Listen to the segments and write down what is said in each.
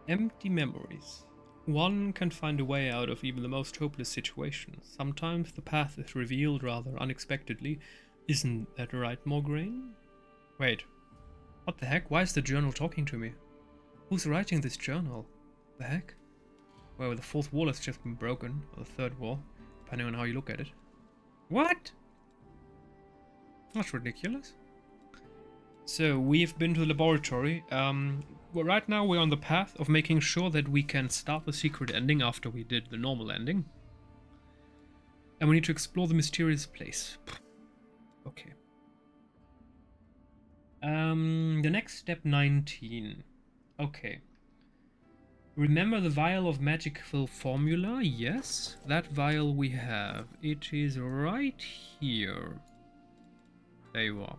Empty memories. One can find a way out of even the most hopeless situations. Sometimes the path is revealed rather unexpectedly. Isn't that right, Morgraine? Wait, what the heck? Why is the journal talking to me? Who's writing this journal? The heck? Well, the fourth wall has just been broken, or the third wall, depending on how you look at it. What? That's ridiculous. So, we've been to the laboratory. Well, right now we're on the path of making sure that we can start the secret ending after we did the normal ending. And we need to explore the mysterious place. Okay. The next step, 19. Okay. Remember the vial of magical formula? Yes, that vial we have. It is right here. There you are.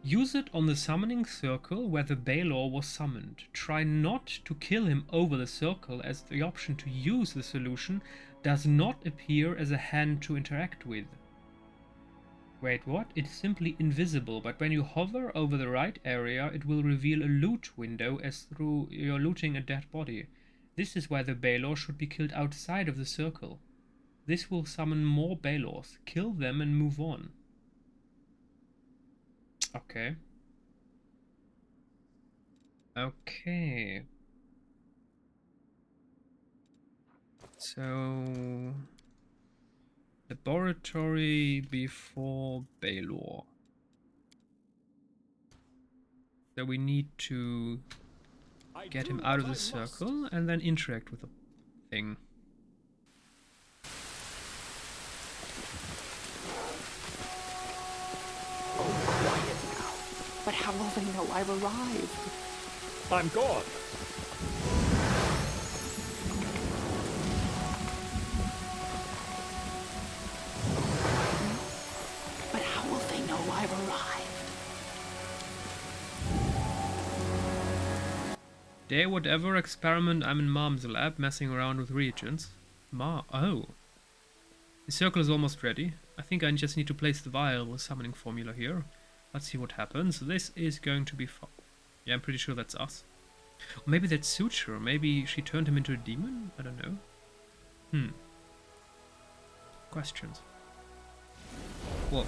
Use it on the summoning circle where the Balor was summoned. Try not to kill him over the circle, as the option to use the solution does not appear as a hand to interact with. Wait, what? It's simply invisible, but when you hover over the right area, it will reveal a loot window as through you're looting a dead body. This is why the Balor should be killed outside of the circle. This will summon more Balors. Kill them and move on. Okay. Okay. So... laboratory before Balor. So we need to get him out of the circle and then interact with the thing. But how will they know I've arrived? I'm gone. But how will they know I've arrived? Dare whatever experiment, I'm in Mom's lab messing around with reagents. Oh. The circle is almost ready. I think I just need to place the vial with summoning formula here. Let's see what happens. This is going to be fun. Yeah, I'm pretty sure that's us. Or maybe that's Suture. Maybe she turned him into a demon? I don't know. Questions. Whoa.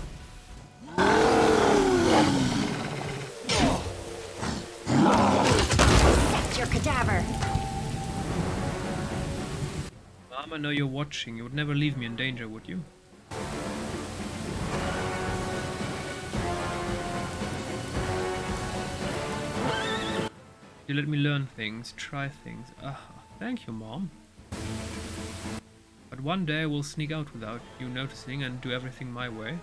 That's your cadaver. Mom, I know you're watching. You would never leave me in danger, would you? You let me learn things, try things. Thank you, Mom. But one day I will sneak out without you noticing and do everything my way.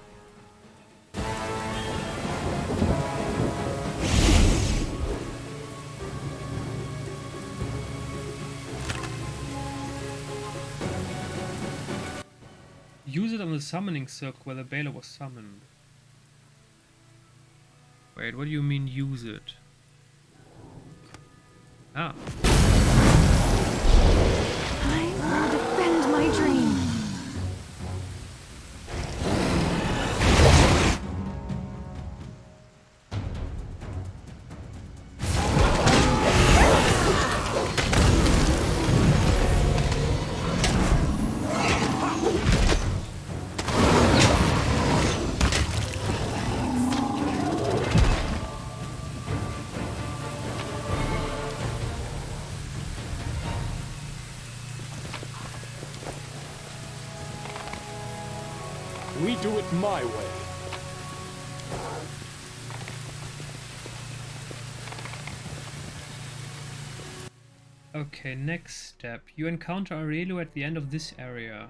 Use it on the summoning circle where the Balor was summoned. Wait, what do you mean use it? Ah. I will defend my dream. We do it my way. Okay, next step. You encounter Areelu at the end of this area.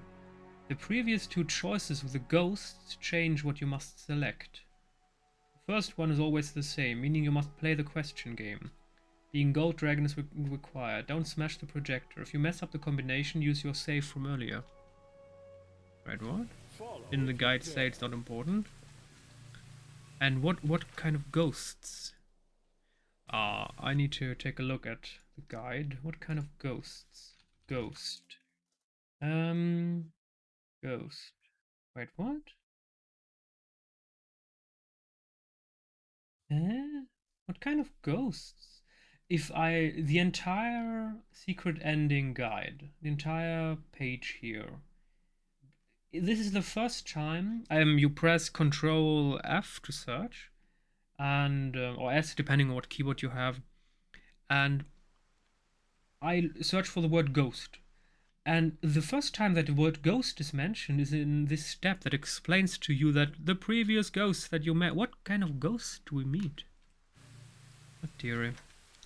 The previous two choices with the ghosts change what you must select. The first one is always the same, meaning you must play the question game. Being Gold Dragon is required. Don't smash the projector. If you mess up the combination, use your save from earlier. Right, what? Didn't the guide say it's not important? And what kind of ghosts? I need to take a look at the guide. What kind of ghosts? Ghost. Ghost. Wait, what? What kind of ghosts? the entire secret ending guide, the entire page here, this is the first time you press Control F to search, and or S depending on what keyboard you have, and I search for the word ghost. And the first time that the word ghost is mentioned is in this step that explains to you that the previous ghost that you met. What kind of ghost do we meet? What dearie.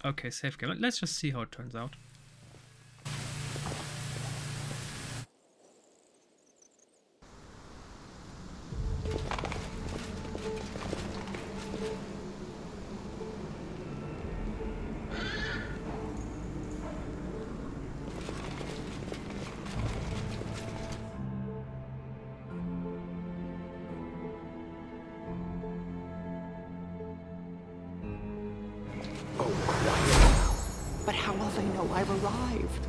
Okay, save game. Let's just see how it turns out. But how will they know I've arrived?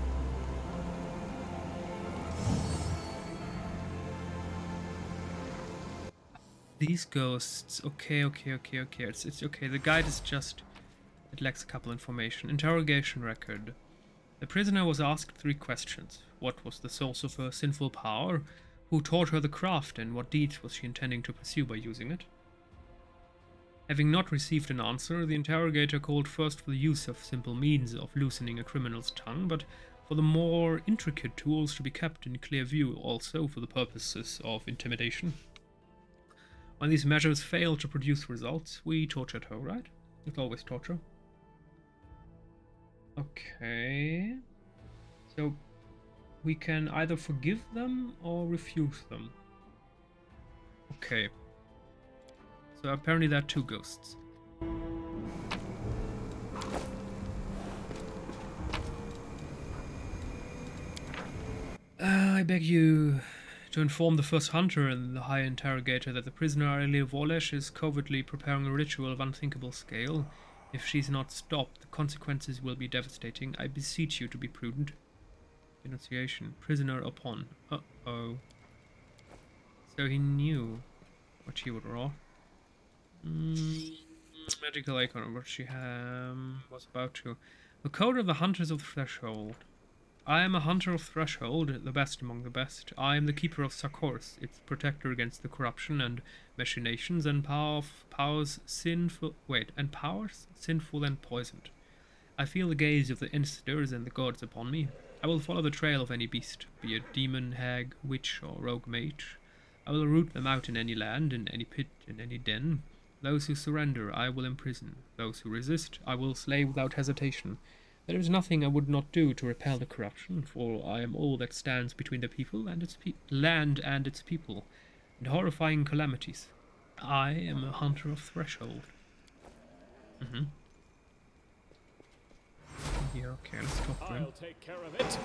These ghosts. Okay. It's okay. The guide is just... It lacks a couple information. Interrogation record. The prisoner was asked 3 questions. What was the source of her sinful power? Who taught her the craft, and what deeds was she intending to pursue by using it? Having not received an answer, the interrogator called first for the use of simple means of loosening a criminal's tongue, but for the more intricate tools to be kept in clear view, also for the purposes of intimidation. When these measures failed to produce results, we tortured her, right? It's always torture. Okay. So, we can either forgive them or refuse them. Okay. So apparently there are 2 ghosts. I beg you to inform the first hunter and the high interrogator that the prisoner Areelu Volesh is covertly preparing a ritual of unthinkable scale. If she's not stopped, the consequences will be devastating. I beseech you to be prudent. Denunciation. Prisoner upon. Uh-oh. So he knew what she would wrought. Magical icon, what she was about to. The code of the Hunters of Threshold. I am a hunter of Threshold, the best among the best. I am the keeper of Sakors, its protector against the corruption and machinations and powers sinful and poisoned. I feel the gaze of the Insters and the gods upon me. I will follow the trail of any beast, be it demon, hag, witch, or rogue mage. I will root them out in any land, in any pit, in any den. Those who surrender, I will imprison. Those who resist, I will slay without hesitation. There is nothing I would not do to repel the corruption, for I am all that stands between the people and its land and its people, and horrifying calamities. I am a hunter of Threshold. Yeah, okay, let's talk to him. I'll take care of it.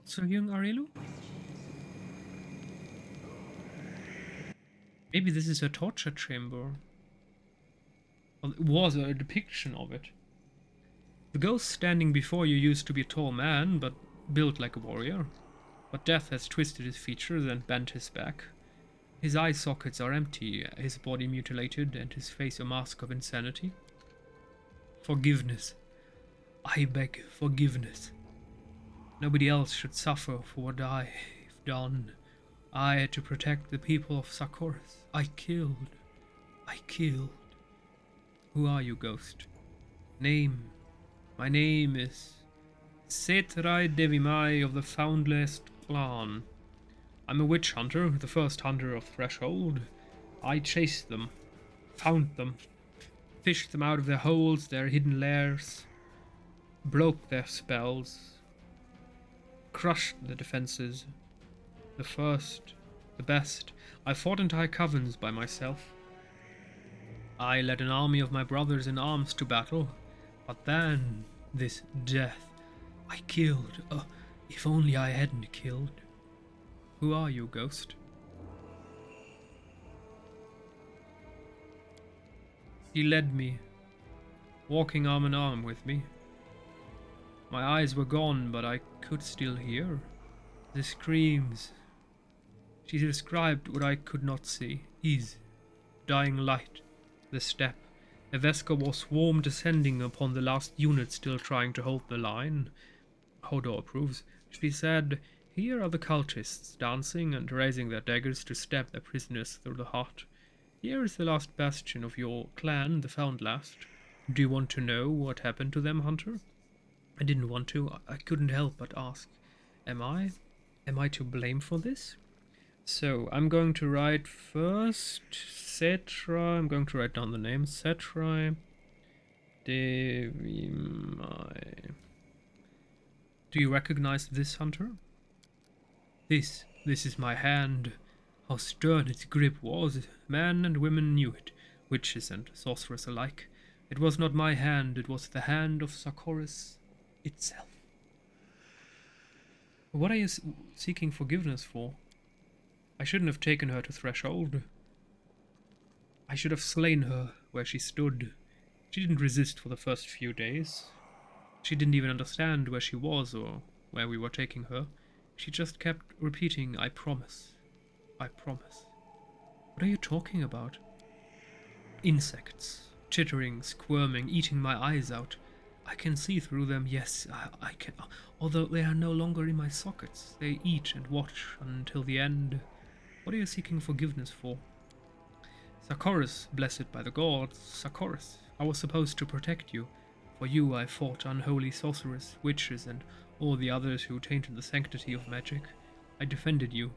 So young Areelu? Maybe this is a torture chamber. Well, it was a depiction of it. The ghost standing before you used to be a tall man, but built like a warrior. But death has twisted his features and bent his back. His eye sockets are empty, his body mutilated, and his face a mask of insanity. Forgiveness. I beg forgiveness. Nobody else should suffer for what I've done. I had to protect the people of Sakors. I killed. Who are you, ghost? Name. My name is Setrai Devimai of the Foundless clan. I'm a witch hunter, the first hunter of Threshold. I chased them, found them, fished them out of their holes, their hidden lairs, broke their spells, crushed the defenses. The first, the best. I fought entire covens by myself. I led an army of my brothers in arms to battle, but then this death. I killed. If only I hadn't killed. Who are you, ghost? He led me walking arm in arm with me. My eyes were gone, but I could still hear the screams. She described what I could not see. His dying light, the step. A Vesker was swarm descending upon the last unit still trying to hold the line. Hodor approves. She said, "Here are the cultists dancing and raising their daggers to stab their prisoners through the heart. Here is the last bastion of your clan, the Found Last. Do you want to know what happened to them, Hunter?" I didn't want to. I couldn't help but ask. Am I to blame for this? So, I'm going to write first Cetra. I'm going to write down the name. Cetra Devimai. Do you recognize this, Hunter? This is my hand. How stern its grip was. Men and women knew it, witches and sorcerers alike. It was not my hand, it was the hand of Sarkoris itself. What are you seeking forgiveness for? I shouldn't have taken her to Threshold. I should have slain her where she stood. She didn't resist for the first few days. She didn't even understand where she was or where we were taking her. She just kept repeating, "I promise. I promise." What are you talking about? Insects, chittering, squirming, eating my eyes out. I can see through them, yes, I can. Although they are no longer in my sockets. They eat and watch until the end. What are you seeking forgiveness for? Sarkoris, blessed by the gods, Sarkoris. I was supposed to protect you. For you I fought unholy sorcerers, witches, and all the others who tainted the sanctity of magic. I defended you.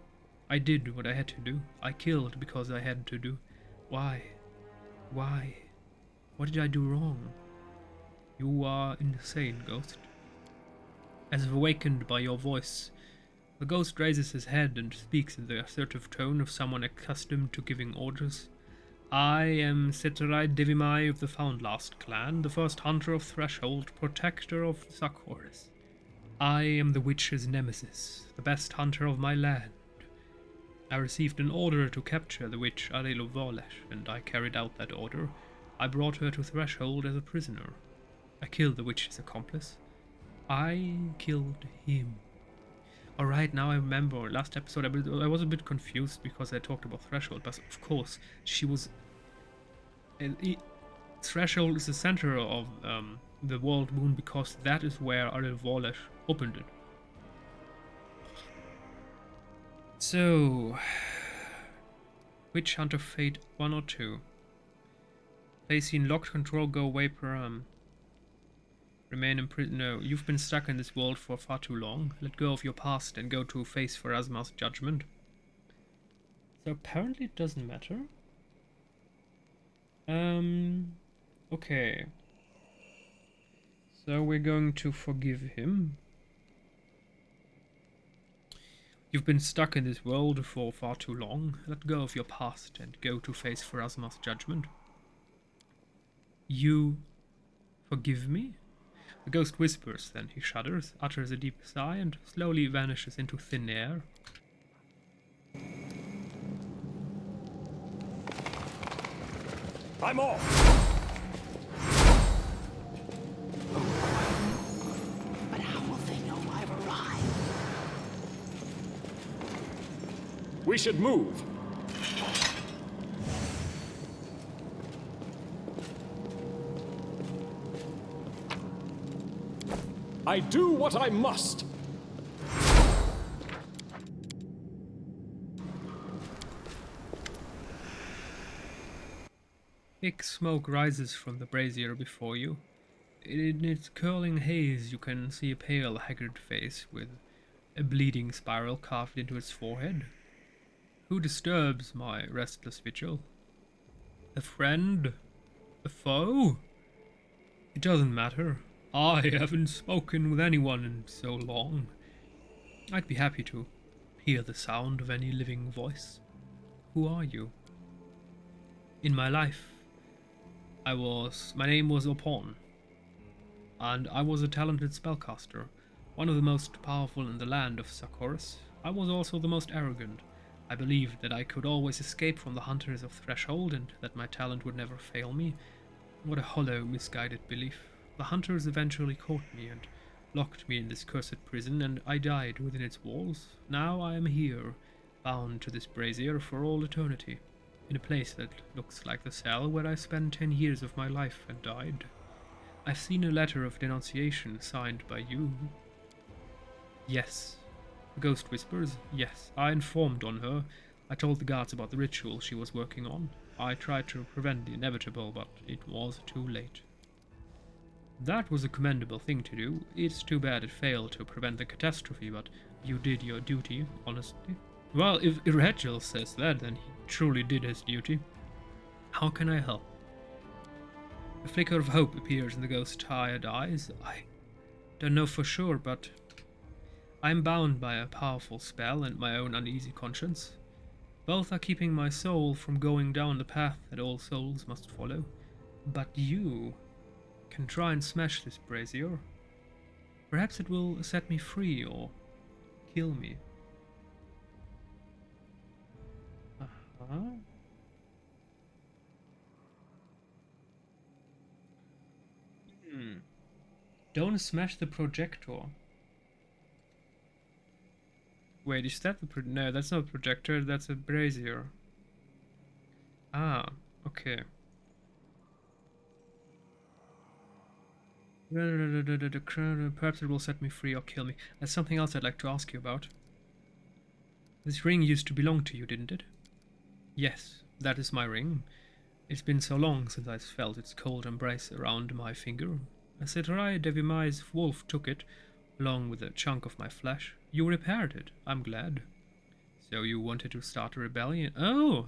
I did what I had to do. I killed because I had to do. Why? Why? What did I do wrong? You are insane, Ghost. As if awakened by your voice, the Ghost raises his head and speaks in the assertive tone of someone accustomed to giving orders. I am Cypriot Devimai of the Found Last clan, the first hunter of Threshold, protector of Sarkoris. I am the witch's nemesis, the best hunter of my land. I received an order to capture the witch Areelu, and I carried out that order. I brought her to Threshold as a prisoner. I killed the witch's accomplice. I killed him. Alright, now I remember. Last episode I was a bit confused because I talked about Threshold, but of course, she was... Threshold is the center of the World Moon because that is where Areelu opened it. So... Witch Hunter Fate 1 or 2? Placing locked control, go away param. Remain in prison. No, you've been stuck in this world for far too long. Let go of your past and go to face Pharasma's judgment. So apparently it doesn't matter. Okay. So we're going to forgive him. You've been stuck in this world for far too long. Let go of your past and go to face Pharasma's judgment. You forgive me? The ghost whispers, then he shudders, utters a deep sigh, and slowly vanishes into thin air. I'm off! But how will they know I've arrived? We should move! I do what I must! Thick smoke rises from the brazier before you. In its curling haze you can see a pale, haggard face with a bleeding spiral carved into its forehead. Who disturbs my restless vigil? A friend? A foe? It doesn't matter. I haven't spoken with anyone in so long. I'd be happy to hear the sound of any living voice. Who are you? In my life, my name was Opon, and I was a talented spellcaster, one of the most powerful in the land of Sarkoris. I was also the most arrogant. I believed that I could always escape from the hunters of Threshold and that my talent would never fail me. What a hollow, misguided belief. The hunters eventually caught me and locked me in this cursed prison, and I died within its walls. Now I am here, bound to this brazier for all eternity, in a place that looks like the cell where I spent 10 years of my life and died. I've seen a letter of denunciation signed by you. Yes. The ghost whispers, yes. I informed on her. I told the guards about the ritual she was working on. I tried to prevent the inevitable, but it was too late. That was a commendable thing to do. It's too bad it failed to prevent the catastrophe, but you did your duty, honestly. Well, if Archangel says that, then he truly did his duty. How can I help? A flicker of hope appears in the ghost's tired eyes. I don't know for sure, but I'm bound by a powerful spell and my own uneasy conscience. Both are keeping my soul from going down the path that all souls must follow. But you can try and smash this brazier. Perhaps it will set me free or kill me. Don't smash the projector. Wait, is that the no, that's not a projector, that's a brazier. Ah, okay. Perhaps it will set me free or kill me. There's something else I'd like to ask you about. This ring used to belong to you, didn't it? Yes, that is my ring. It's been so long since I felt its cold embrace around my finger. A Cypriot Devimai's wolf took it, along with a chunk of my flesh. You repaired it. I'm glad. So you wanted to start a rebellion? Oh,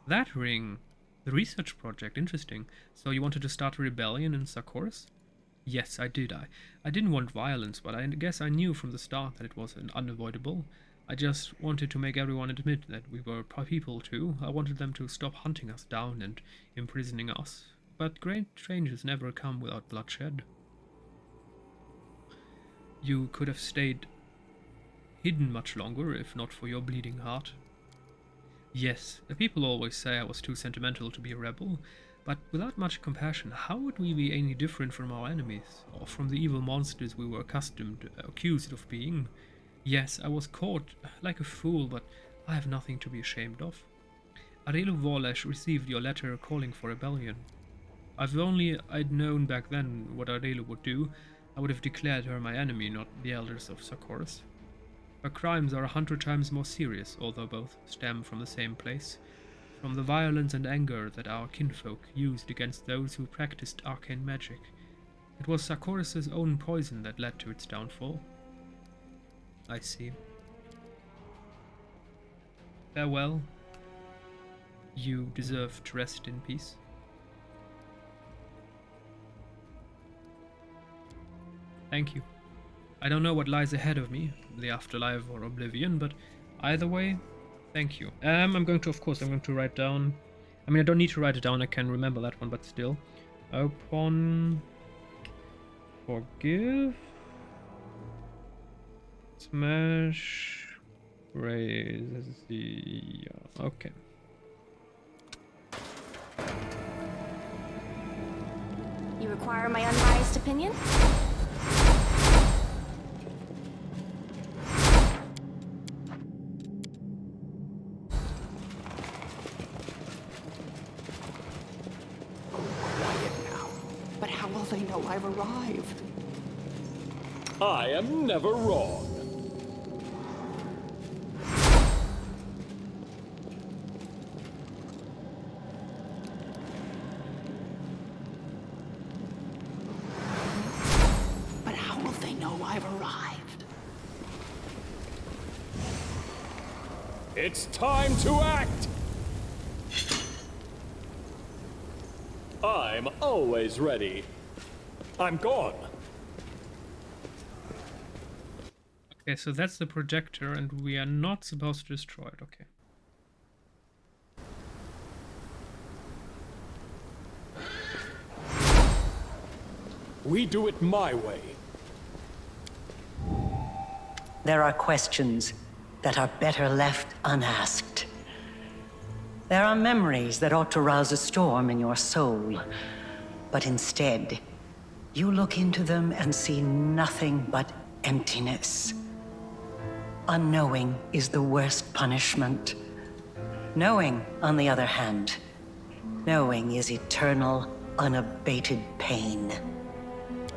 that ring. The research project. Interesting. So you wanted to start a rebellion in Sarkoris? Yes, I did. I didn't want violence, but I guess I knew from the start that it was unavoidable. I just wanted to make everyone admit that we were people too. I wanted them to stop hunting us down and imprisoning us. But great changes never come without bloodshed. You could have stayed hidden much longer if not for your bleeding heart. Yes, the people always say I was too sentimental to be a rebel, but without much compassion, how would we be any different from our enemies, or from the evil monsters we were accused of being? Yes, I was caught like a fool, but I have nothing to be ashamed of. Areelu Volesh received your letter calling for rebellion. If only I'd known back then what Areelu would do, I would have declared her my enemy, not the elders of Sarkoris. Her crimes are 100 times more serious, although both stem from the same place, from the violence and anger that our kinfolk used against those who practiced arcane magic. It was Sarkoris' own poison that led to its downfall. I see. Farewell. You deserve to rest in peace. Thank you. I don't know what lies ahead of me, the afterlife or oblivion, but either way, thank you. I'm going to write down... I mean, I don't need to write it down, I can remember that one, but still. Upon... Forgive... Smash... Brazier... Okay. You require my unbiased opinion? But how will they know I've arrived? I am never wrong. But how will they know I've arrived? It's time to act! I'm always ready. I'm gone. Okay, so that's the projector, and we are not supposed to destroy it. Okay. We do it my way. There are questions that are better left unasked. There are memories that ought to rouse a storm in your soul. But instead, you look into them and see nothing but emptiness. Unknowing is the worst punishment. Knowing, on the other hand, knowing is eternal, unabated pain.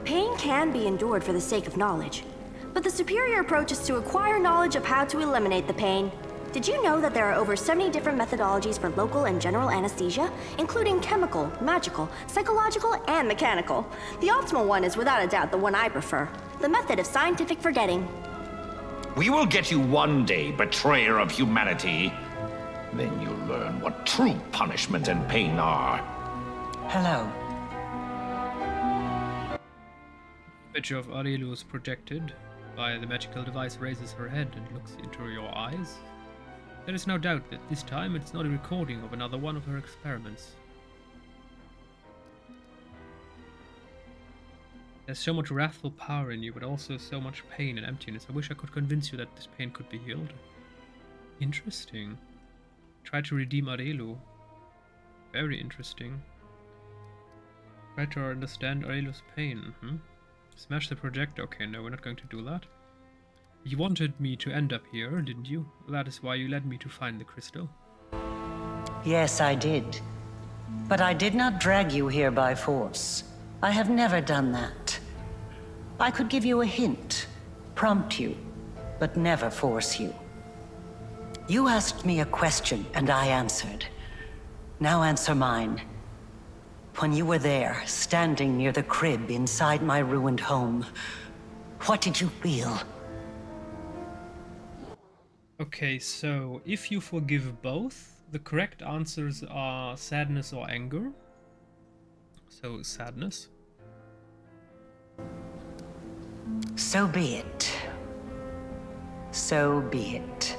Pain can be endured for the sake of knowledge, but the superior approach is to acquire knowledge of how to eliminate the pain. Did you know that there are over 70 different methodologies for local and general anesthesia, including chemical, magical, psychological, and mechanical? The optimal one is without a doubt the one I prefer, the method of scientific forgetting. We will get you one day, betrayer of humanity. Then you'll learn what true punishment and pain are. Hello. Picture of Areelu is projected by the magical device raises her head and looks into your eyes. There is no doubt that this time it's not a recording of another one of her experiments. There's so much wrathful power in you, but also so much pain and emptiness. I wish I could convince you that this pain could be healed. Interesting. Try to redeem Areelu. Very interesting. Try to understand Areelu's pain. Smash the projector. Okay, no, we're not going to do that. You wanted me to end up here, didn't you? That is why you led me to find the crystal. Yes, I did. But I did not drag you here by force. I have never done that. I could give you a hint, prompt you, but never force you. You asked me a question, and I answered. Now answer mine. When you were there, standing near the crib inside my ruined home, what did you feel? Okay, so if you forgive both, the correct answers are sadness or anger. So, sadness. So be it. So be it.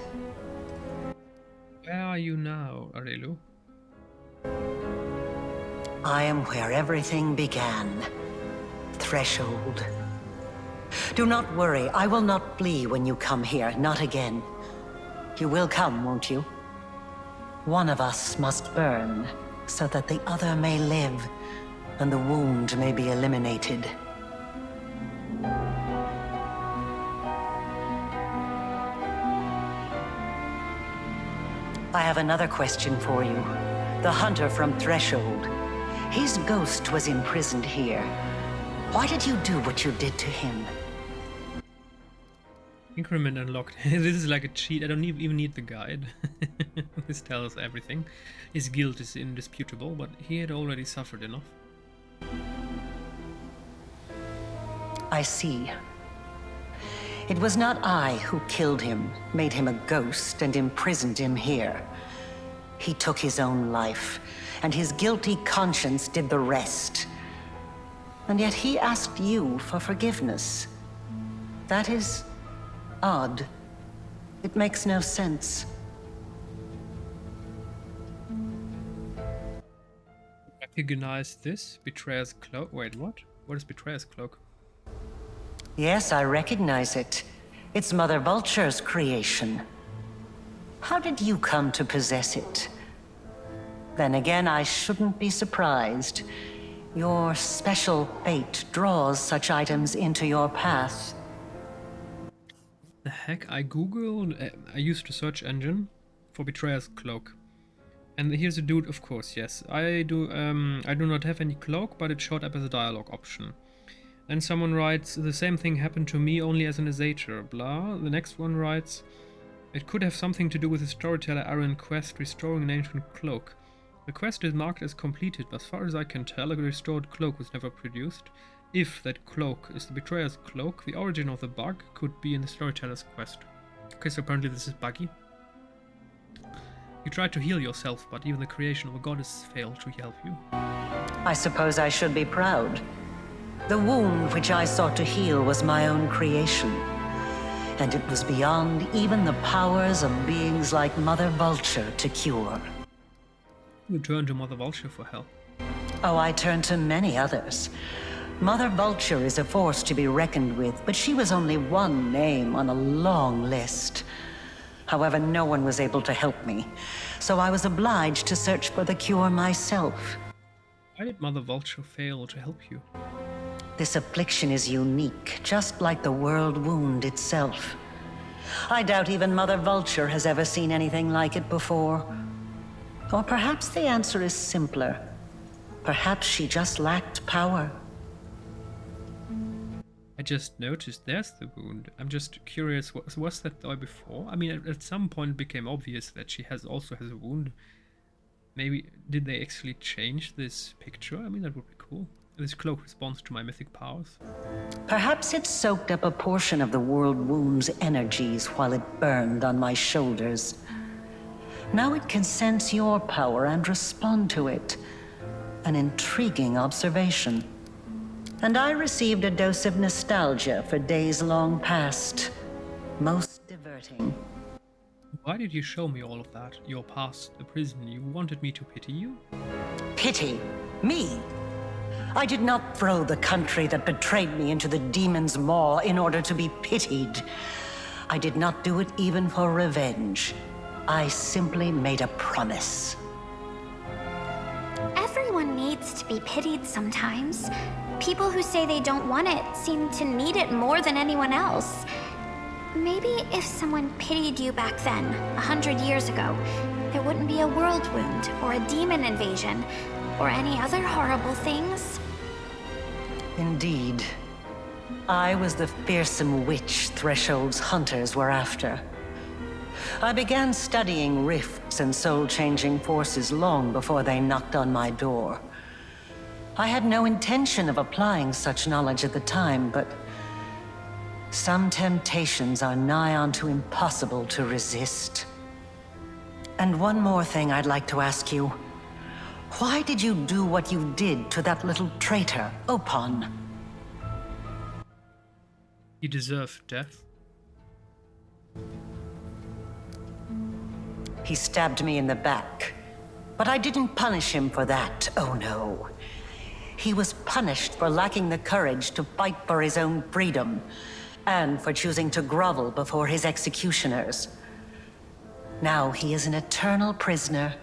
Where are you now, Areelu? I am where everything began. Threshold. Do not worry, I will not flee when you come here, not again. You will come, won't you? One of us must burn, so that the other may live, and the wound may be eliminated. I have another question for you. The hunter from Threshold. His ghost was imprisoned here. Why did you do what you did to him? Increment unlocked. This is like a cheat. I don't even need the guide. This tells everything. His guilt is indisputable, but he had already suffered enough. I see. It was not I who killed him, made him a ghost, and imprisoned him here. He took his own life, and his guilty conscience did the rest. And yet he asked you for forgiveness. That is odd. It makes no sense. Recognize this? Betrayer's cloak? Wait, what? What is Betrayer's cloak? Yes, I recognize it. It's Mother Vulture's creation. How did you come to possess it? Then again, I shouldn't be surprised. Your special fate draws such items into your path. The heck? I googled, I used a search engine for Betrayer's cloak. And here's a dude, of course, yes. I do not have any cloak, but it showed up as a dialogue option. Then someone writes, the same thing happened to me only as an Asator, blah. The next one writes, it could have something to do with the storyteller Aaron quest restoring an ancient cloak. The quest is marked as completed, but as far as I can tell, a restored cloak was never produced. If that cloak is the Betrayer's cloak, the origin of the bug could be in the storyteller's quest. Okay, so apparently this is buggy. You tried to heal yourself, but even the creation of a goddess failed to help you. I suppose I should be proud. The wound which I sought to heal was my own creation. And it was beyond even the powers of beings like Mother Vulture to cure. You turned to Mother Vulture for help. Oh, I turned to many others. Mother Vulture is a force to be reckoned with, but she was only one name on a long list. However, no one was able to help me, so I was obliged to search for the cure myself. Why did Mother Vulture fail to help you? This affliction is unique, just like the world wound itself. I doubt even Mother Vulture has ever seen anything like it before. Or perhaps the answer is simpler. Perhaps she just lacked power. I just noticed there's the wound. I'm just curious, was that there before? I mean, at some point it became obvious that she also has a wound. Maybe, did they actually change this picture? I mean, that would be cool. This cloak responds to my mythic powers. Perhaps it soaked up a portion of the world wound's energies while it burned on my shoulders. Now it can sense your power and respond to it. An intriguing observation. And I received a dose of nostalgia for days long past. Most diverting. Why did you show me all of that? Your past, the prison. You wanted me to pity you? Pity? Me? I did not throw the country that betrayed me into the demon's maw in order to be pitied. I did not do it even for revenge. I simply made a promise. Everyone needs to be pitied sometimes. People who say they don't want it seem to need it more than anyone else. Maybe if someone pitied you back then, 100 years ago, there wouldn't be a world wound, or a demon invasion, or any other horrible things. Indeed. I was the fearsome witch Threshold's hunters were after. I began studying rifts and soul-changing forces long before they knocked on my door. I had no intention of applying such knowledge at the time, but some temptations are nigh onto impossible to resist. And one more thing I'd like to ask you. Why did you do what you did to that little traitor, Opon? He deserved death. He stabbed me in the back. But I didn't punish him for that, oh no. He was punished for lacking the courage to fight for his own freedom, and for choosing to grovel before his executioners. Now he is an eternal prisoner.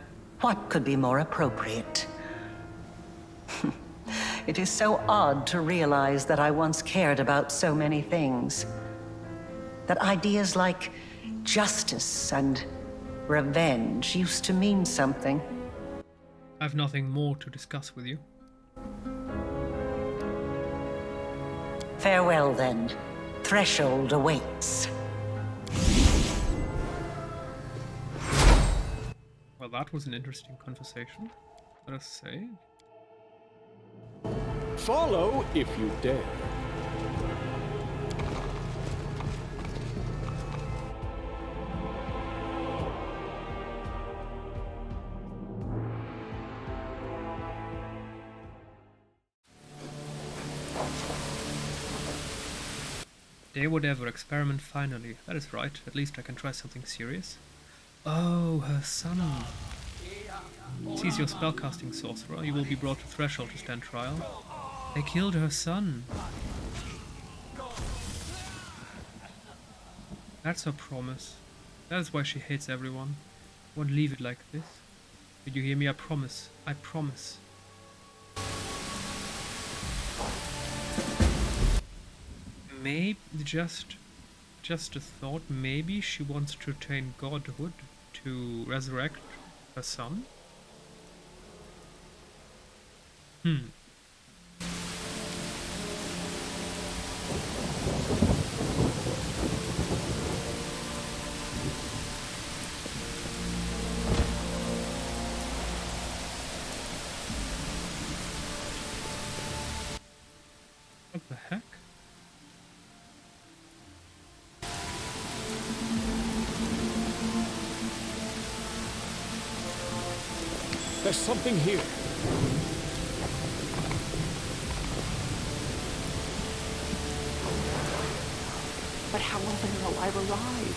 What could be more appropriate? It is so odd to realize that I once cared about so many things. That ideas like justice and revenge used to mean something. I have nothing more to discuss with you. Farewell, then. Threshold awaits. Well, that was an interesting conversation, let us say. Follow if you dare. Day whatever, experiment finally. That is right, at least I can try something serious. Oh, her son. Seize your spellcasting sorcerer. You will be brought to Threshold to stand trial. They killed her son. That's her promise. That is why she hates everyone. Won't leave it like this. Did you hear me? I promise. I promise. Maybe just a thought. Maybe she wants to attain godhood to resurrect her son. What the heck? There's something here. But how will they know I've arrived?